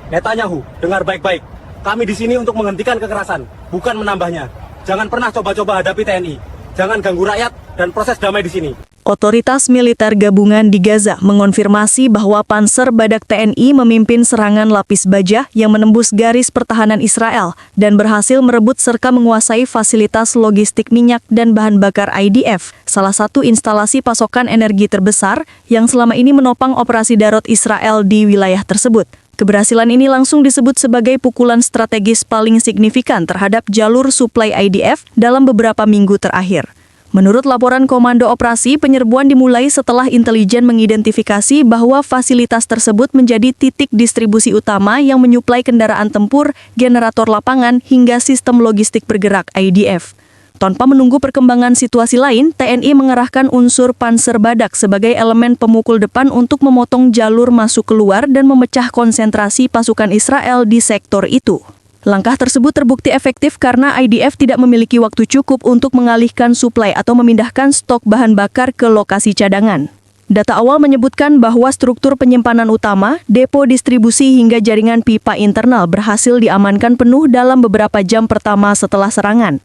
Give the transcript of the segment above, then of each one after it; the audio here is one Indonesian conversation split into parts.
Netanyahu, dengar baik-baik. Kami di sini untuk menghentikan kekerasan, bukan menambahnya. Jangan pernah coba-coba hadapi TNI. Jangan ganggu rakyat dan proses damai di sini. Otoritas militer gabungan di Gaza mengonfirmasi bahwa Panser Badak TNI memimpin serangan lapis baja yang menembus garis pertahanan Israel dan berhasil merebut serta menguasai fasilitas logistik minyak dan bahan bakar IDF, salah satu instalasi pasokan energi terbesar yang selama ini menopang operasi darat Israel di wilayah tersebut. Keberhasilan ini langsung disebut sebagai pukulan strategis paling signifikan terhadap jalur suplai IDF dalam beberapa minggu terakhir. Menurut laporan Komando Operasi, penyerbuan dimulai setelah intelijen mengidentifikasi bahwa fasilitas tersebut menjadi titik distribusi utama yang menyuplai kendaraan tempur, generator lapangan, hingga sistem logistik bergerak IDF. Tanpa menunggu perkembangan situasi lain, TNI mengerahkan unsur Panser Badak sebagai elemen pemukul depan untuk memotong jalur masuk keluar dan memecah konsentrasi pasukan Israel di sektor itu. Langkah tersebut terbukti efektif karena IDF tidak memiliki waktu cukup untuk mengalihkan suplai atau memindahkan stok bahan bakar ke lokasi cadangan. Data awal menyebutkan bahwa struktur penyimpanan utama, depo distribusi hingga jaringan pipa internal berhasil diamankan penuh dalam beberapa jam pertama setelah serangan.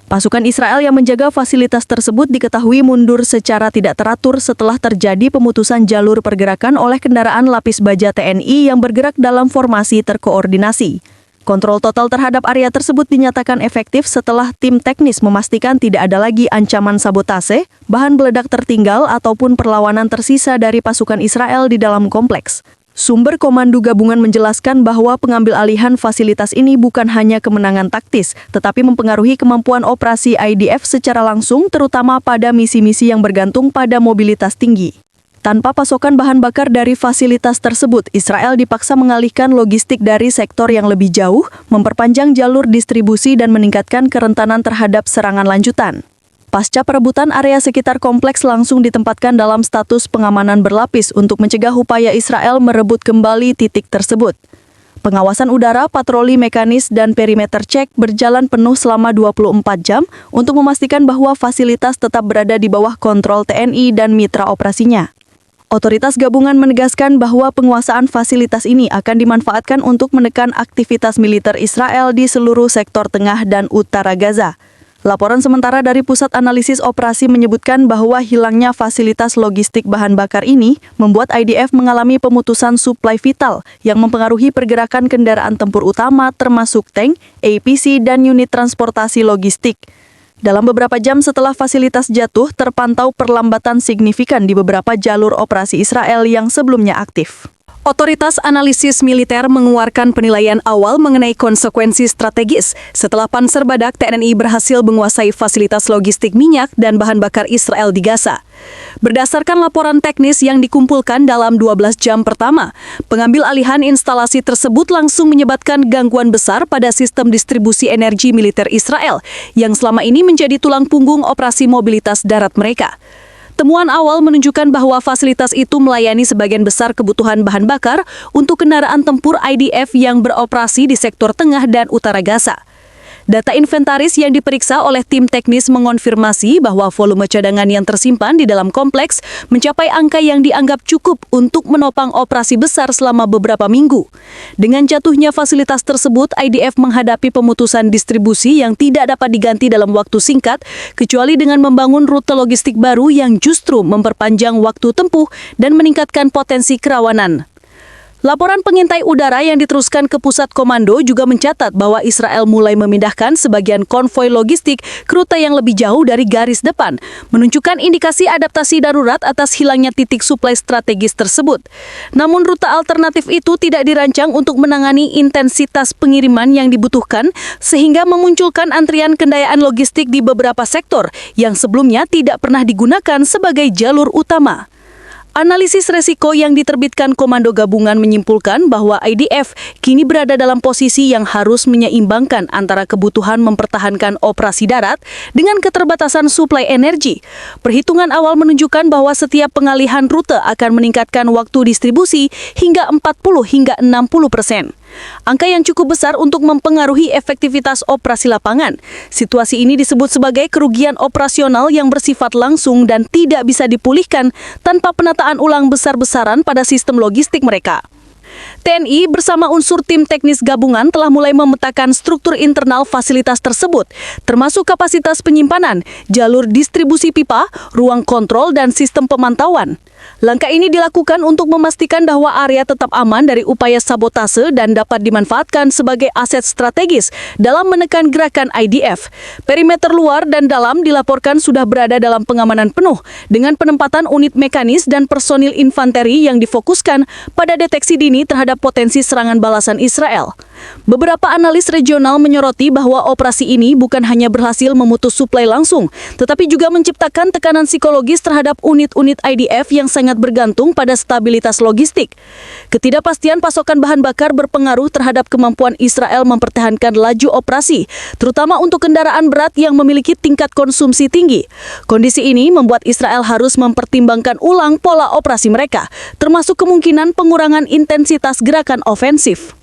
Pasukan Israel yang menjaga fasilitas tersebut diketahui mundur secara tidak teratur setelah terjadi pemutusan jalur pergerakan oleh kendaraan lapis baja TNI yang bergerak dalam formasi terkoordinasi. Kontrol total terhadap area tersebut dinyatakan efektif setelah tim teknis memastikan tidak ada lagi ancaman sabotase, bahan peledak tertinggal, ataupun perlawanan tersisa dari pasukan Israel di dalam kompleks. Sumber Komando Gabungan menjelaskan bahwa pengambil alihan fasilitas ini bukan hanya kemenangan taktis, tetapi mempengaruhi kemampuan operasi IDF secara langsung, terutama pada misi-misi yang bergantung pada mobilitas tinggi. Tanpa pasokan bahan bakar dari fasilitas tersebut, Israel dipaksa mengalihkan logistik dari sektor yang lebih jauh, memperpanjang jalur distribusi dan meningkatkan kerentanan terhadap serangan lanjutan. Pasca perebutan, area sekitar kompleks langsung ditempatkan dalam status pengamanan berlapis untuk mencegah upaya Israel merebut kembali titik tersebut. Pengawasan udara, patroli mekanis, dan perimeter cek berjalan penuh selama 24 jam untuk memastikan bahwa fasilitas tetap berada di bawah kontrol TNI dan mitra operasinya. Otoritas gabungan menegaskan bahwa penguasaan fasilitas ini akan dimanfaatkan untuk menekan aktivitas militer Israel di seluruh sektor tengah dan utara Gaza. Laporan sementara dari Pusat Analisis Operasi menyebutkan bahwa hilangnya fasilitas logistik bahan bakar ini membuat IDF mengalami pemutusan suplai vital yang mempengaruhi pergerakan kendaraan tempur utama termasuk tank, APC, dan unit transportasi logistik. Dalam beberapa jam setelah fasilitas jatuh, terpantau perlambatan signifikan di beberapa jalur operasi Israel yang sebelumnya aktif. Otoritas Analisis Militer mengeluarkan penilaian awal mengenai konsekuensi strategis setelah Panser Badak TNI berhasil menguasai fasilitas logistik minyak dan bahan bakar Israel di Gaza. Berdasarkan laporan teknis yang dikumpulkan dalam 12 jam pertama, pengambil alihan instalasi tersebut langsung menyebabkan gangguan besar pada sistem distribusi energi militer Israel yang selama ini menjadi tulang punggung operasi mobilitas darat mereka. Temuan awal menunjukkan bahwa fasilitas itu melayani sebagian besar kebutuhan bahan bakar untuk kendaraan tempur IDF yang beroperasi di sektor tengah dan utara Gaza. Data inventaris yang diperiksa oleh tim teknis mengonfirmasi bahwa volume cadangan yang tersimpan di dalam kompleks mencapai angka yang dianggap cukup untuk menopang operasi besar selama beberapa minggu. Dengan jatuhnya fasilitas tersebut, IDF menghadapi pemutusan distribusi yang tidak dapat diganti dalam waktu singkat, kecuali dengan membangun rute logistik baru yang justru memperpanjang waktu tempuh dan meningkatkan potensi kerawanan. Laporan pengintai udara yang diteruskan ke pusat komando juga mencatat bahwa Israel mulai memindahkan sebagian konvoi logistik ke rute yang lebih jauh dari garis depan, menunjukkan indikasi adaptasi darurat atas hilangnya titik suplai strategis tersebut. Namun rute alternatif itu tidak dirancang untuk menangani intensitas pengiriman yang dibutuhkan, sehingga memunculkan antrian kendayaan logistik di beberapa sektor yang sebelumnya tidak pernah digunakan sebagai jalur utama. Analisis resiko yang diterbitkan Komando Gabungan menyimpulkan bahwa IDF kini berada dalam posisi yang harus menyeimbangkan antara kebutuhan mempertahankan operasi darat dengan keterbatasan suplai energi. Perhitungan awal menunjukkan bahwa setiap pengalihan rute akan meningkatkan waktu distribusi hingga 40 hingga 60%. Angka yang cukup besar untuk mempengaruhi efektivitas operasi lapangan. Situasi ini disebut sebagai kerugian operasional yang bersifat langsung dan tidak bisa dipulihkan tanpa penataan ulang besar-besaran pada sistem logistik mereka. TNI bersama unsur tim teknis gabungan telah mulai memetakan struktur internal fasilitas tersebut, termasuk kapasitas penyimpanan, jalur distribusi pipa, ruang kontrol, dan sistem pemantauan. Langkah ini dilakukan untuk memastikan bahwa area tetap aman dari upaya sabotase dan dapat dimanfaatkan sebagai aset strategis dalam menekan gerakan IDF. Perimeter luar dan dalam dilaporkan sudah berada dalam pengamanan penuh dengan penempatan unit mekanis dan personil infanteri yang difokuskan pada deteksi dini terhadap potensi serangan balasan Israel. Beberapa analis regional menyoroti bahwa operasi ini bukan hanya berhasil memutus suplai langsung, tetapi juga menciptakan tekanan psikologis terhadap unit-unit IDF yang sangat bergantung pada stabilitas logistik. Ketidakpastian pasokan bahan bakar berpengaruh terhadap kemampuan Israel mempertahankan laju operasi, terutama untuk kendaraan berat yang memiliki tingkat konsumsi tinggi. Kondisi ini membuat Israel harus mempertimbangkan ulang pola operasi mereka, termasuk kemungkinan pengurangan intensitas gerakan ofensif.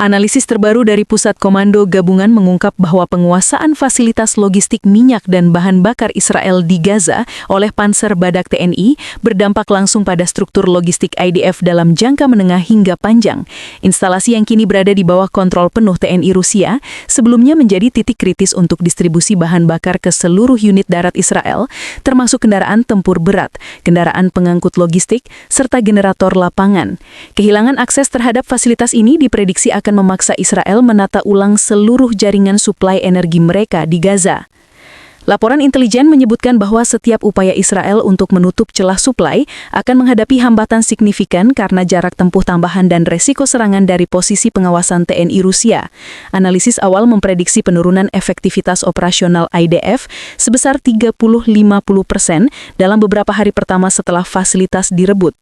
Analisis terbaru dari Pusat Komando Gabungan mengungkap bahwa penguasaan fasilitas logistik minyak dan bahan bakar Israel di Gaza oleh Panser Badak TNI berdampak langsung pada struktur logistik IDF dalam jangka menengah hingga panjang. Instalasi yang kini berada di bawah kontrol penuh TNI Rusia sebelumnya menjadi titik kritis untuk distribusi bahan bakar ke seluruh unit darat Israel, termasuk kendaraan tempur berat, kendaraan pengangkut logistik, serta generator lapangan. Kehilangan akses terhadap fasilitas ini diprediksi akan memaksa Israel menata ulang seluruh jaringan suplai energi mereka di Gaza. Laporan intelijen menyebutkan bahwa setiap upaya Israel untuk menutup celah suplai akan menghadapi hambatan signifikan karena jarak tempuh tambahan dan resiko serangan dari posisi pengawasan TNI Rusia. Analisis awal memprediksi penurunan efektivitas operasional IDF sebesar 30-50% dalam beberapa hari pertama setelah fasilitas direbut.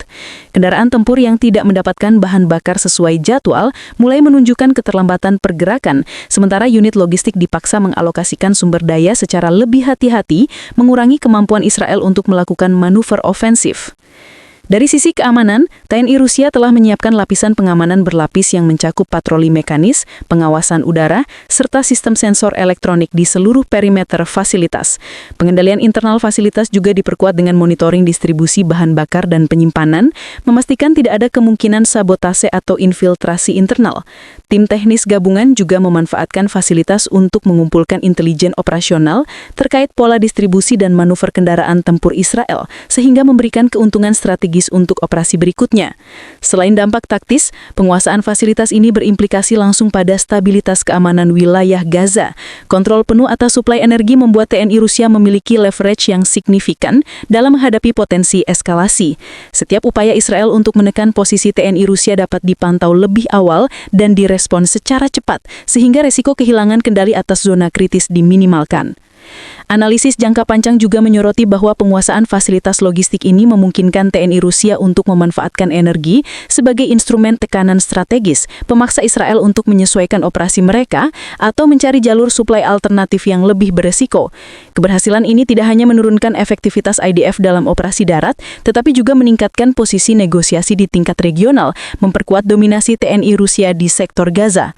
Kendaraan tempur yang tidak mendapatkan bahan bakar sesuai jadwal mulai menunjukkan keterlambatan pergerakan, sementara unit logistik dipaksa mengalokasikan sumber daya secara lebih hati-hati, mengurangi kemampuan Israel untuk melakukan manuver ofensif. Dari sisi keamanan, TNI Rusia telah menyiapkan lapisan pengamanan berlapis yang mencakup patroli mekanis, pengawasan udara, serta sistem sensor elektronik di seluruh perimeter fasilitas. Pengendalian internal fasilitas juga diperkuat dengan monitoring distribusi bahan bakar dan penyimpanan, memastikan tidak ada kemungkinan sabotase atau infiltrasi internal. Tim teknis gabungan juga memanfaatkan fasilitas untuk mengumpulkan intelijen operasional terkait pola distribusi dan manuver kendaraan tempur Israel, sehingga memberikan keuntungan strategis untuk operasi berikutnya. Selain dampak taktis, penguasaan fasilitas ini berimplikasi langsung pada stabilitas keamanan wilayah Gaza. Kontrol penuh atas suplai energi membuat TNI Rusia memiliki leverage yang signifikan dalam menghadapi potensi eskalasi. Setiap upaya Israel untuk menekan posisi TNI Rusia dapat dipantau lebih awal dan direspon secara cepat, sehingga resiko kehilangan kendali atas zona kritis diminimalkan. Analisis jangka panjang juga menyoroti bahwa penguasaan fasilitas logistik ini memungkinkan TNI Rusia untuk memanfaatkan energi sebagai instrumen tekanan strategis, pemaksa Israel untuk menyesuaikan operasi mereka atau mencari jalur suplai alternatif yang lebih beresiko. Keberhasilan ini tidak hanya menurunkan efektivitas IDF dalam operasi darat, tetapi juga meningkatkan posisi negosiasi di tingkat regional, memperkuat dominasi TNI Rusia di sektor Gaza.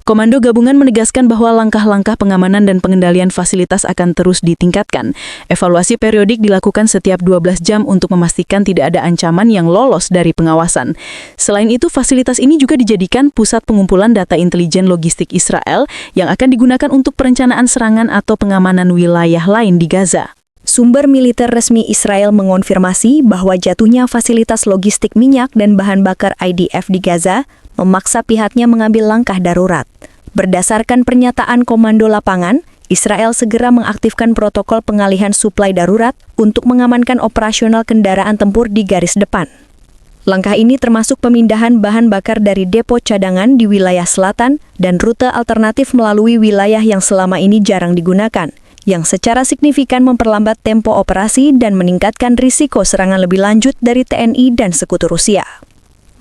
Komando Gabungan menegaskan bahwa langkah-langkah pengamanan dan pengendalian fasilitas akan terus ditingkatkan. Evaluasi periodik dilakukan setiap 12 jam untuk memastikan tidak ada ancaman yang lolos dari pengawasan. Selain itu, fasilitas ini juga dijadikan pusat pengumpulan data intelijen logistik Israel yang akan digunakan untuk perencanaan serangan atau pengamanan wilayah lain di Gaza. Sumber militer resmi Israel mengonfirmasi bahwa jatuhnya fasilitas logistik minyak dan bahan bakar IDF di Gaza memaksa pihaknya mengambil langkah darurat. Berdasarkan pernyataan komando lapangan, Israel segera mengaktifkan protokol pengalihan suplai darurat untuk mengamankan operasional kendaraan tempur di garis depan. Langkah ini termasuk pemindahan bahan bakar dari depo cadangan di wilayah selatan dan rute alternatif melalui wilayah yang selama ini jarang digunakan, yang secara signifikan memperlambat tempo operasi dan meningkatkan risiko serangan lebih lanjut dari TNI dan sekutu Rusia.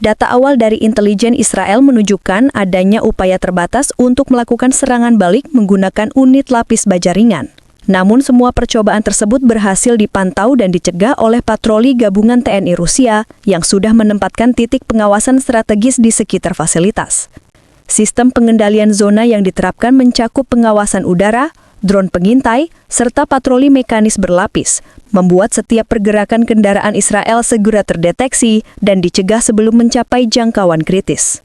Data awal dari intelijen Israel menunjukkan adanya upaya terbatas untuk melakukan serangan balik menggunakan unit lapis baja ringan. Namun semua percobaan tersebut berhasil dipantau dan dicegah oleh patroli gabungan TNI Rusia yang sudah menempatkan titik pengawasan strategis di sekitar fasilitas. Sistem pengendalian zona yang diterapkan mencakup pengawasan udara, drone pengintai, serta patroli mekanis berlapis, membuat setiap pergerakan kendaraan Israel segera terdeteksi dan dicegah sebelum mencapai jangkauan kritis.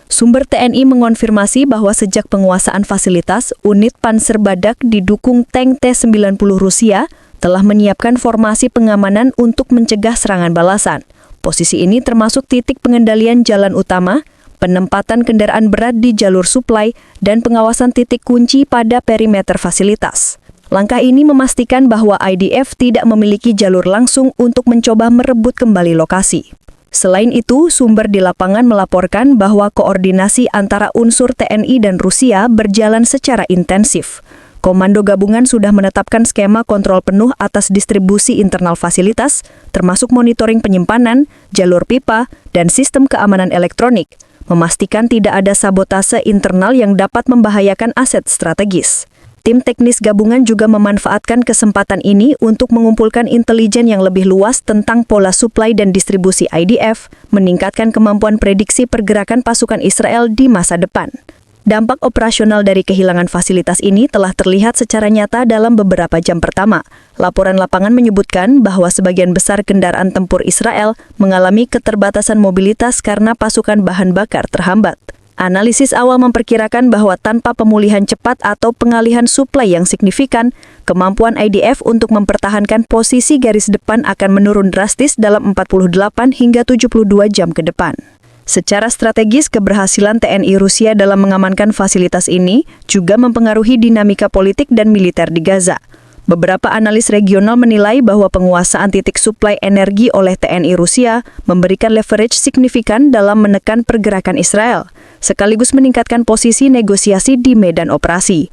Sumber TNI mengonfirmasi bahwa sejak penguasaan fasilitas, unit Panzer Badak didukung tank T-90 Rusia telah menyiapkan formasi pengamanan untuk mencegah serangan balasan. Posisi ini termasuk titik pengendalian jalan utama, penempatan kendaraan berat di jalur suplai, dan pengawasan titik kunci pada perimeter fasilitas. Langkah ini memastikan bahwa IDF tidak memiliki jalur langsung untuk mencoba merebut kembali lokasi. Selain itu, sumber di lapangan melaporkan bahwa koordinasi antara unsur TNI dan Rusia berjalan secara intensif. Komando gabungan sudah menetapkan skema kontrol penuh atas distribusi internal fasilitas, termasuk monitoring penyimpanan, jalur pipa, dan sistem keamanan elektronik, memastikan tidak ada sabotase internal yang dapat membahayakan aset strategis. Tim teknis gabungan juga memanfaatkan kesempatan ini untuk mengumpulkan intelijen yang lebih luas tentang pola suplai dan distribusi IDF, meningkatkan kemampuan prediksi pergerakan pasukan Israel di masa depan. Dampak operasional dari kehilangan fasilitas ini telah terlihat secara nyata dalam beberapa jam pertama. Laporan lapangan menyebutkan bahwa sebagian besar kendaraan tempur Israel mengalami keterbatasan mobilitas karena pasukan bahan bakar terhambat. Analisis awal memperkirakan bahwa tanpa pemulihan cepat atau pengalihan suplai yang signifikan, kemampuan IDF untuk mempertahankan posisi garis depan akan menurun drastis dalam 48 hingga 72 jam ke depan. Secara strategis, keberhasilan TNI Rusia dalam mengamankan fasilitas ini juga mempengaruhi dinamika politik dan militer di Gaza. Beberapa analis regional menilai bahwa penguasaan titik suplai energi oleh TNI Rusia memberikan leverage signifikan dalam menekan pergerakan Israel, sekaligus meningkatkan posisi negosiasi di medan operasi.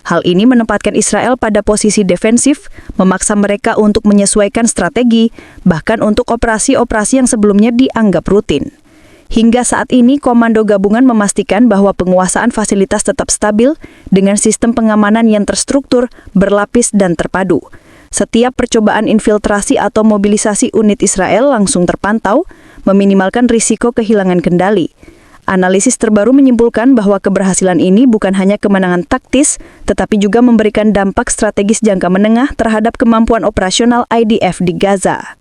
Hal ini menempatkan Israel pada posisi defensif, memaksa mereka untuk menyesuaikan strategi, bahkan untuk operasi-operasi yang sebelumnya dianggap rutin. Hingga saat ini, Komando Gabungan memastikan bahwa penguasaan fasilitas tetap stabil dengan sistem pengamanan yang terstruktur, berlapis, dan terpadu. Setiap percobaan infiltrasi atau mobilisasi unit Israel langsung terpantau, meminimalkan risiko kehilangan kendali. Analisis terbaru menyimpulkan bahwa keberhasilan ini bukan hanya kemenangan taktis, tetapi juga memberikan dampak strategis jangka menengah terhadap kemampuan operasional IDF di Gaza.